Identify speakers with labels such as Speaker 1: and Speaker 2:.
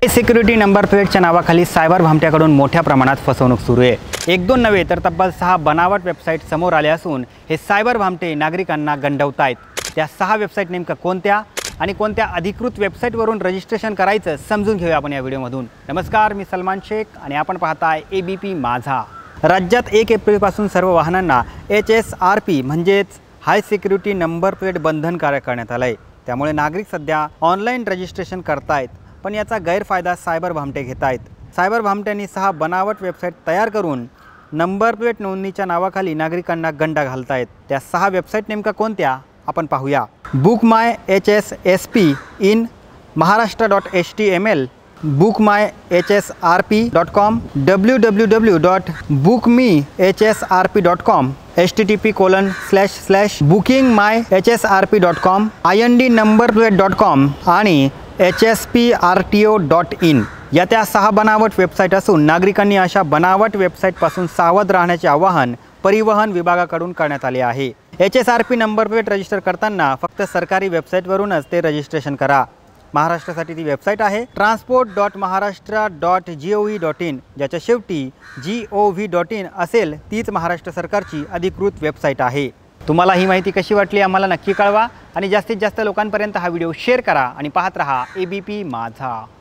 Speaker 1: हाय security number प्लेटच्या नावाखाली cyber भामट्याकडून मोठ्या प्रमाणात फसवणूक सुरू आहे। एक दोन नव्हे तर तब्बल 6 बनावट वेबसाईट समोर आल्या असून हे सायबर भामटे नागरिकांना गंडवतायत। त्या 6 वेबसाईट नेमका कोणत्या आणि कोणत्या अधिकृत वेबसाईटवरून रजिस्ट्रेशन करायचं समजून घेऊया आपण या व्हिडिओमधून। नमस्कार, मी सलमान शेख आणि आपण पाहताय एबीपी माझा। राज्यात 1 एप्रिलपासून सर्व वाहनांना HSRP म्हणजेच हाय सिक्युरिटी नंबर प्लेट बंधनकारक करण्यात आलं आहे। त्यामुळे नागरिक सध्या ऑनलाईन रजिस्ट्रेशन करतायत, पण याचा गैरफायदा सायबर भामटे घेत आहेत। सायबर भामट्यांनी 6 बनावट वेबसाईट तयार करून नंबर प्लेट नोंदणीच्या नावाखाली नागरिकांना गंडा घालतायत। त्या 6 वेबसाईट नेमका कोणत्या आपण पाहूया। बुक माय HSSP इन महाराष्ट्र.html, bookmyhsrp.com, www.bookmehsrp.com, http://bookingmyhsrp.com, indnumberplate.com आणि hsprto.in या त्या 6 बनावट वेबसाईट असून नागरिकांनी अशा बनावट वेबसाईटपासून सावध राहण्याचे आवाहन परिवहन विभागाकडून करण्यात आले आहे। HSRP नंबर प्लेट रजिस्टर करताना फक्त सरकारी वेबसाईटवरूनच ते रजिस्ट्रेशन करा। महाराष्ट्रासाठी ती वेबसाईट आहे transport.maharashtra.gov.in, ज्याच्या शेवटी gov.in असेल तीच महाराष्ट्र सरकारची अधिकृत वेबसाईट आहे। तुम्हाला ही माहिती कशी वाटली आम्हाला नक्की कळवा आणि जास्तीत जास्त लोकांपर्यंत हा व्हिडिओ शेअर करा आणि पाहत रहा एबीपी माझा।